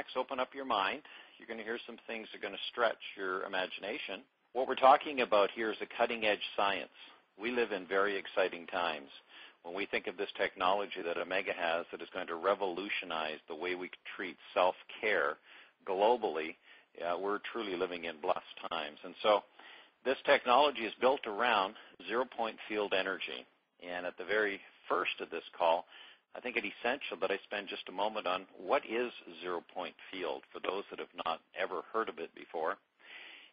relax, open up your mind. You're going to hear some things that are going to stretch your imagination. What we're talking about here is a cutting-edge science. We live in very exciting times. When we think of this technology that AMEGA has that is going to revolutionize the way we treat self-care globally, we're truly living in blessed times. And so this technology is built around zero-point field energy. And at the very first of this call, I think it's essential that I spend just a moment on what is zero-point field for those that have not ever heard of it before.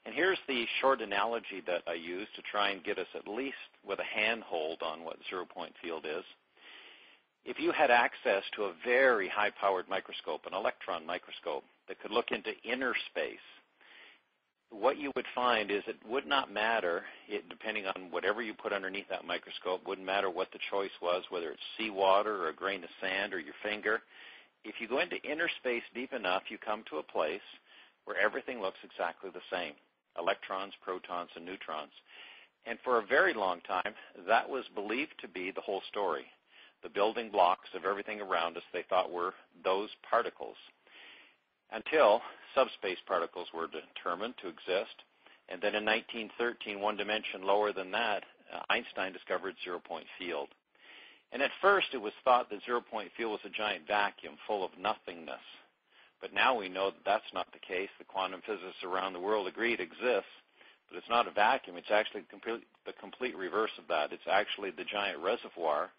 And here's the short analogy that I use to try and get us at least with a handhold on what zero-point field is. If you had access to a very high-powered microscope, an electron microscope, that could look into inner space, what you would find is it would not matter, depending on whatever you put underneath that microscope, wouldn't matter what the choice was, whether it's seawater or a grain of sand or your finger. If you go into inner space deep enough, you come to a place where everything looks exactly the same. Electrons, protons, and neutrons. And for a very long time, that was believed to be the whole story. The building blocks of everything around us they thought were those particles. Until subspace particles were determined to exist. And then in 1913, one dimension lower than that, Einstein discovered zero-point field. And at first it was thought that zero-point field was a giant vacuum full of nothingness. But now we know that that's not the case. The quantum physicists around the world agree it exists, but it's not a vacuum. It's actually the complete reverse of that. It's actually the giant reservoir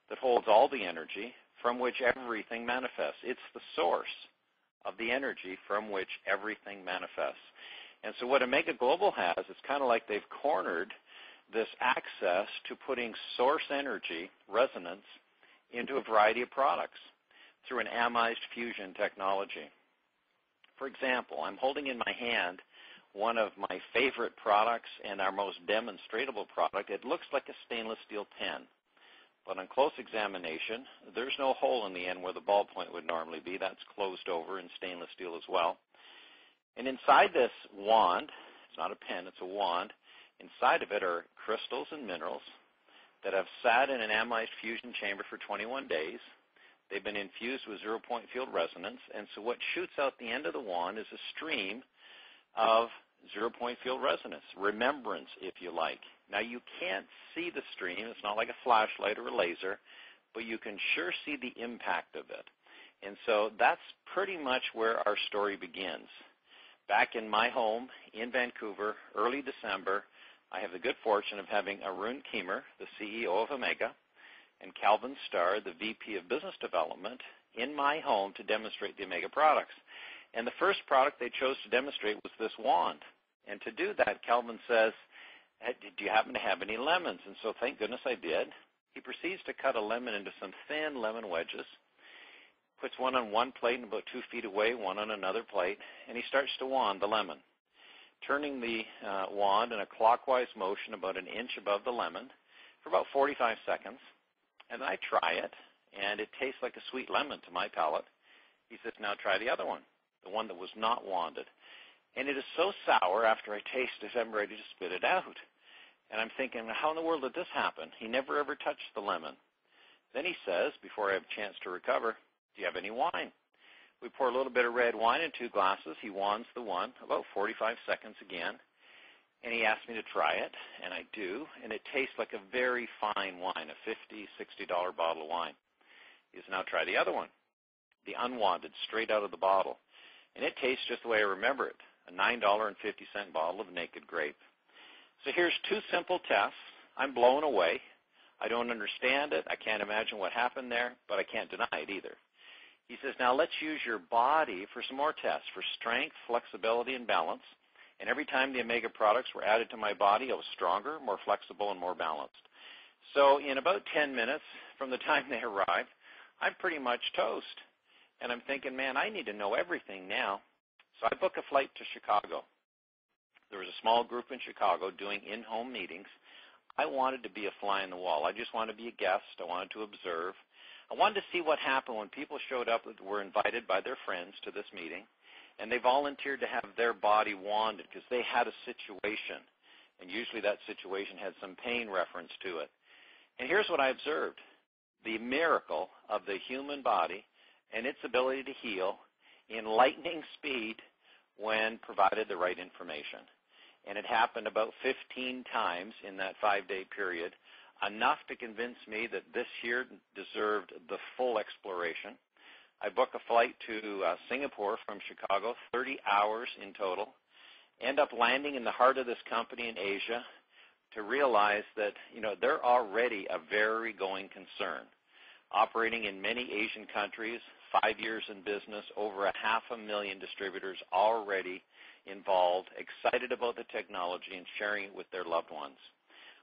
that holds all the energy from which everything manifests. It's the source of the energy from which everything manifests. And so what AMEGA Global has, it's kind of like they've cornered this access to putting source energy, resonance, into a variety of products through an amized fusion technology. For example, I'm holding in my hand one of my favorite products and our most demonstratable product. It looks like a stainless steel pen, but on close examination, there's no hole in the end where the ballpoint would normally be. That's closed over in stainless steel as well. And inside this wand, it's not a pen, it's a wand, inside of it are crystals and minerals that have sat in an amized fusion chamber for 21 days. They've been infused with zero-point field resonance, and so what shoots out the end of the wand is a stream of zero-point field resonance, remembrance, if you like. Now, you can't see the stream. It's not like a flashlight or a laser, but you can sure see the impact of it. And so that's pretty much where our story begins. Back in my home in Vancouver, early December, I have the good fortune of having Arun Keemer, the CEO of AMEGA, and Calvin Starr, the VP of Business Development, in my home to demonstrate the AMEGA products. And the first product they chose to demonstrate was this wand. And to do that, Calvin says, hey, do you happen to have any lemons? And so thank goodness I did. He proceeds to cut a lemon into some thin lemon wedges, puts one on one plate and about 2 feet away, one on another plate, and he starts to wand the lemon, turning the wand in a clockwise motion about an inch above the lemon for about 45 seconds. And I try it, and it tastes like a sweet lemon to my palate. He says, now try the other one, the one that was not wanded. And it is so sour after I taste it, I'm ready to spit it out. And I'm thinking, how in the world did this happen? He never ever touched the lemon. Then he says, before I have a chance to recover, do you have any wine? We pour a little bit of red wine in 2 glasses. He wands the one, about 45 seconds again. And he asked me to try it, and I do, and it tastes like a very fine wine, a $50, $60 bottle of wine. He says, now try the other one, the unwanded, straight out of the bottle. And it tastes just the way I remember it, a $9.50 bottle of naked grape. So here's 2 simple tests. I'm blown away. I don't understand it. I can't imagine what happened there, but I can't deny it either. He says, now let's use your body for some more tests for strength, flexibility, and balance. And every time the AMEGA products were added to my body, I was stronger, more flexible, and more balanced. So in about 10 minutes from the time they arrived, I'm pretty much toast. And I'm thinking, man, I need to know everything now. So I book a flight to Chicago. There was a small group in Chicago doing in-home meetings. I wanted to be a fly on the wall. I just wanted to be a guest. I wanted to observe. I wanted to see what happened when people showed up that were invited by their friends to this meeting. And they volunteered to have their body wanded because they had a situation. And usually that situation had some pain reference to it. And here's what I observed. The miracle of the human body and its ability to heal in lightning speed when provided the right information. And it happened about 15 times in that 5-day period, enough to convince me that this here deserved the full exploration. I book a flight to Singapore from Chicago, 30 hours in total, end up landing in the heart of this company in Asia to realize that, they're already a very going concern. Operating in many Asian countries, 5 years in business, over 500,000 distributors already involved, excited about the technology and sharing it with their loved ones.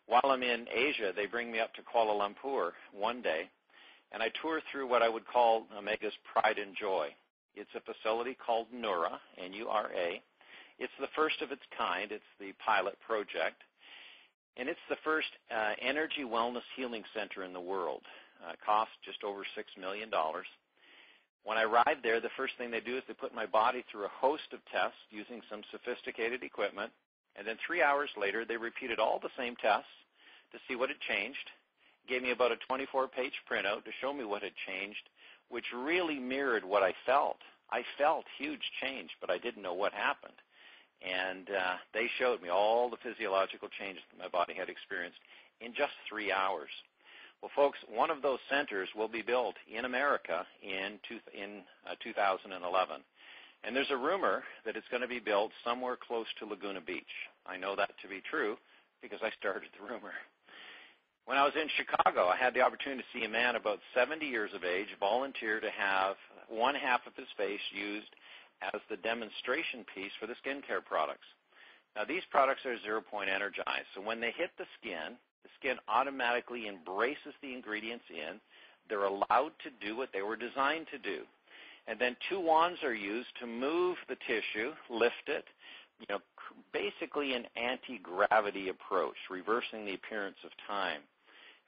While I'm in Asia, they bring me up to Kuala Lumpur one day, and I tour through what I would call AMEGA's pride and joy. It's a facility called NURA, N-U-R-A. It's the first of its kind. It's the pilot project, and it's the first energy wellness healing center in the world. Cost just over $6 million. When I arrived there, the first thing they do is they put my body through a host of tests using some sophisticated equipment, and then 3 hours later, they repeated all the same tests to see what had changed, gave me about a 24-page printout to show me what had changed, which really mirrored what I felt. I felt huge change, but I didn't know what happened. And they showed me all the physiological changes that my body had experienced in just 3 hours. Well, folks, one of those centers will be built in America in 2011. And there's a rumor that it's going to be built somewhere close to Laguna Beach. I know that to be true because I started the rumor. When I was in Chicago, I had the opportunity to see a man about 70 years of age volunteer to have one half of his face used as the demonstration piece for the skincare products. Now, these products are 0-point energized, so when they hit the skin automatically embraces the ingredients in. They're allowed to do what they were designed to do. And then 2 wands are used to move the tissue, lift it, basically an anti-gravity approach, reversing the appearance of time.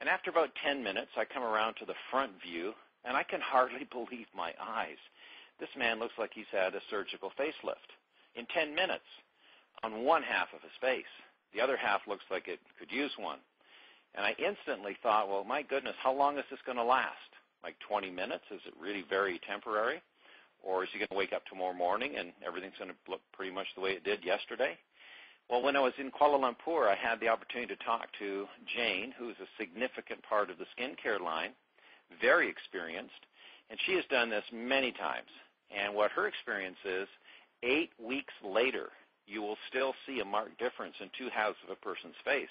And after about 10 minutes, I come around to the front view, and I can hardly believe my eyes. This man looks like he's had a surgical facelift in 10 minutes on one half of his face. The other half looks like it could use one. And I instantly thought, well, my goodness, how long is this going to last? Like 20 minutes? Is it really very temporary? Or is he going to wake up tomorrow morning and everything's going to look pretty much the way it did yesterday? Well, when I was in Kuala Lumpur, I had the opportunity to talk to Jane, who is a significant part of the skincare line, very experienced, and she has done this many times. And what her experience is, 8 weeks later, you will still see a marked difference in 2 halves of a person's face.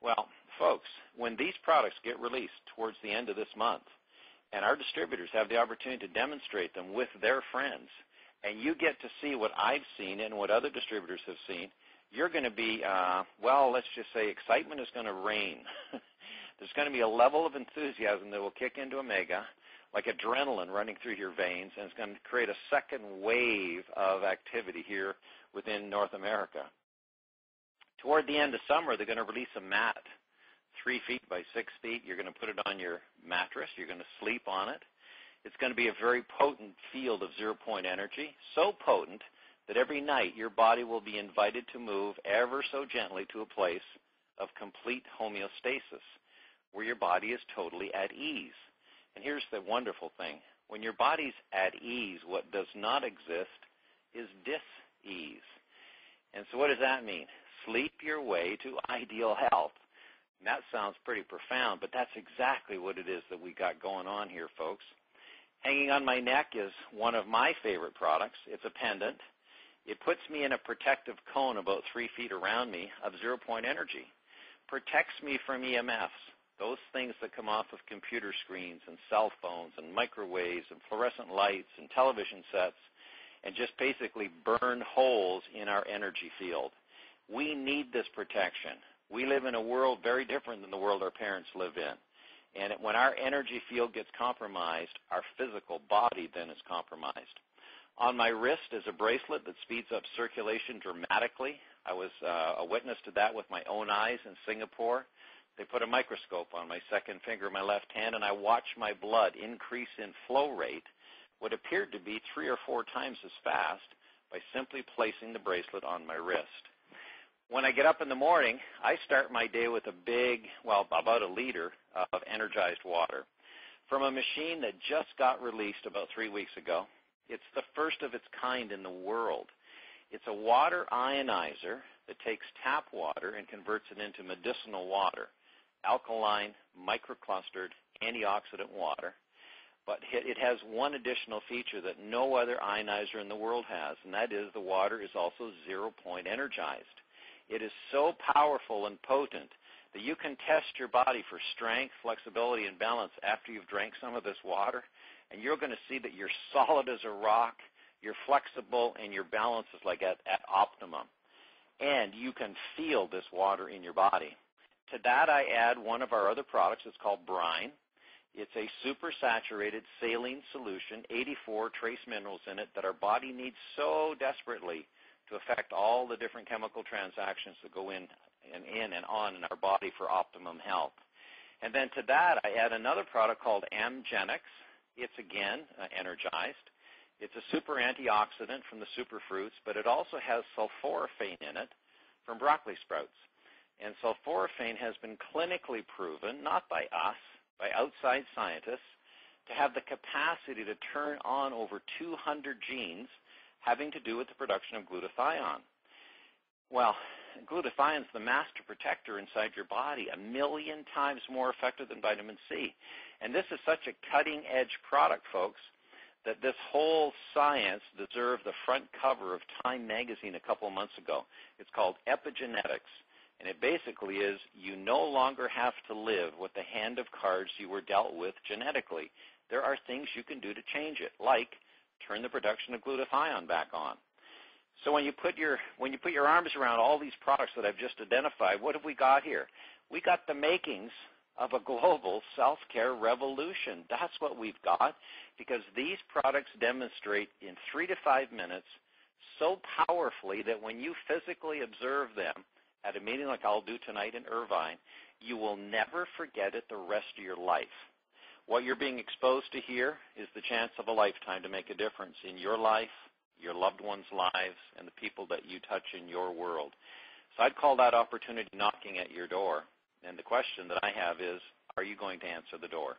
Well, folks, when these products get released towards the end of this month, and our distributors have the opportunity to demonstrate them with their friends, and you get to see what I've seen and what other distributors have seen, you're going to be, let's just say excitement is going to reign. There's going to be a level of enthusiasm that will kick into AMEGA, like adrenaline running through your veins, and it's going to create a second wave of activity here within North America. Toward the end of summer, they're going to release a mat, 3 feet by 6 feet. You're going to put it on your mattress. You're going to sleep on it. It's going to be a very potent field of 0-point energy, so potent that every night your body will be invited to move ever so gently to a place of complete homeostasis, where your body is totally at ease. And here's the wonderful thing. When your body's at ease, what does not exist is dis-ease. And so what does that mean? Sleep your way to ideal health. And that sounds pretty profound, but that's exactly what it is that we got going on here, folks. Hanging on my neck is one of my favorite products. It's a pendant. It puts me in a protective cone about 3 feet around me of 0-point energy. Protects me from EMFs, those things that come off of computer screens and cell phones and microwaves and fluorescent lights and television sets, and just basically burn holes in our energy field. We need this protection. We live in a world very different than the world our parents live in. And when our energy field gets compromised, our physical body then is compromised. On my wrist is a bracelet that speeds up circulation dramatically. I was a witness to that with my own eyes in Singapore. They put a microscope on my second finger of my left hand, and I watched my blood increase in flow rate, what appeared to be 3 or 4 times as fast, by simply placing the bracelet on my wrist. When I get up in the morning, I start my day with a big, about a liter of energized water from a machine that just got released about 3 weeks ago. It's the first of its kind in the world. It's a water ionizer that takes tap water and converts it into medicinal water, alkaline, microclustered, antioxidant water. But it has one additional feature that no other ionizer in the world has, and that is the water is also zero-point energized. It is so powerful and potent that you can test your body for strength, flexibility, and balance after you've drank some of this water, and you're going to see that you're solid as a rock, you're flexible, and your balance is like at optimum. And you can feel this water in your body. To that, I add one of our other products. It's called brine. It's a supersaturated saline solution, 84 trace minerals in it that our body needs so desperately to affect all the different chemical transactions that go in and on in our body for optimum health. And then to that, I add another product called AMEGA. It's, again, energized. It's a super antioxidant from the superfruits, but it also has sulforaphane in it from broccoli sprouts. And sulforaphane has been clinically proven, not by us, by outside scientists, to have the capacity to turn on over 200 genes having to do with the production of glutathione. Well, glutathione is the master protector inside your body, 1 million times more effective than vitamin C. And this is such a cutting-edge product, folks, that this whole science deserved the front cover of Time magazine a couple of months ago. It's called Epigenetics, and it basically is you no longer have to live with the hand of cards you were dealt with genetically. There are things you can do to change it, like turn the production of glutathione back on. So when you put your arms around all these products that I've just identified, what have we got here? We got the makings of a global self-care revolution. That's what we've got, because these products demonstrate in 3 to 5 minutes so powerfully that when you physically observe them at a meeting like I'll do tonight in Irvine, you will never forget it the rest of your life. What you're being exposed to here is the chance of a lifetime to make a difference in your life, your loved ones' lives, and the people that you touch in your world. So I'd call that opportunity knocking at your door. And the question that I have is, are you going to answer the door?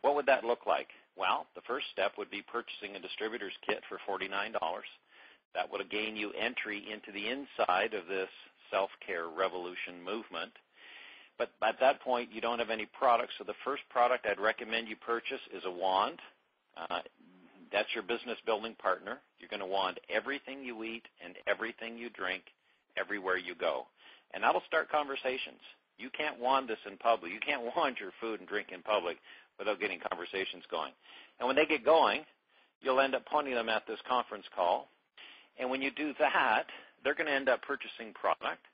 What would that look like? Well, the first step would be purchasing a distributor's kit for $49. That would gain you entry into the inside of this self-care revolution movement. But at that point, you don't have any products. So the first product I'd recommend you purchase is a wand. That's your business building partner. You're going to wand everything you eat and everything you drink everywhere you go. And that'll start conversations. You can't wand this in public. You can't wand your food and drink in public without getting conversations going. And when they get going, you'll end up pointing them at this conference call. And when you do that, they're going to end up purchasing product,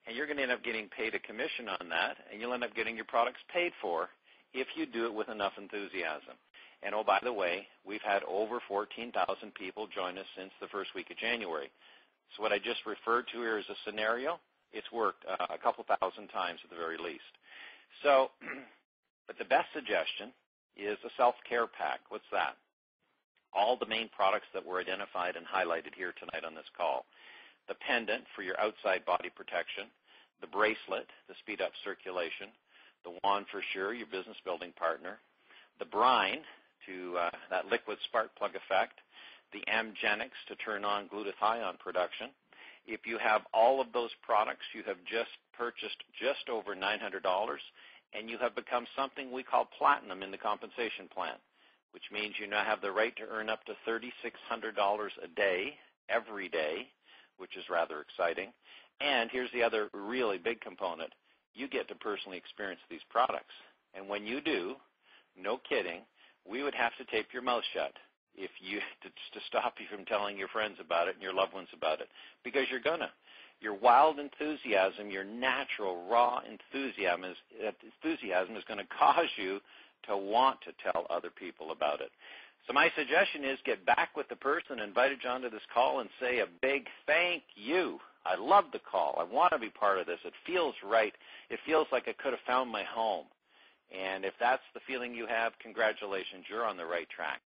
and you're going to end up getting paid a commission on that, and you'll end up getting your products paid for if you do it with enough enthusiasm. And, oh, by the way, we've had over 14,000 people join us since the first week of January. So what I just referred to here is a scenario. It's worked a couple thousand times at the very least. So, but the best suggestion is a self-care pack. What's that? All the main products that were identified and highlighted here tonight on this call. The pendant for your outside body protection, the bracelet to speed up circulation, the wand for sure, your business building partner, the brine to that liquid spark plug effect, the AMEGA to turn on glutathione production. If you have all of those products, you have just purchased just over $900, and you have become something we call platinum in the compensation plan, which means you now have the right to earn up to $3,600 a day, every day, which is rather exciting. And here's the other really big component. You get to personally experience these products. And when you do, no kidding, we would have to tape your mouth shut if you to stop you from telling your friends about it and your loved ones about it, because you're going to. Your wild enthusiasm, your natural, raw enthusiasm is going to cause you to want to tell other people about it. So my suggestion is get back with the person invited you onto this call and say a big thank you. I love the call. I want to be part of this. It feels right. It feels like I could have found my home. And if that's the feeling you have, congratulations, you're on the right track.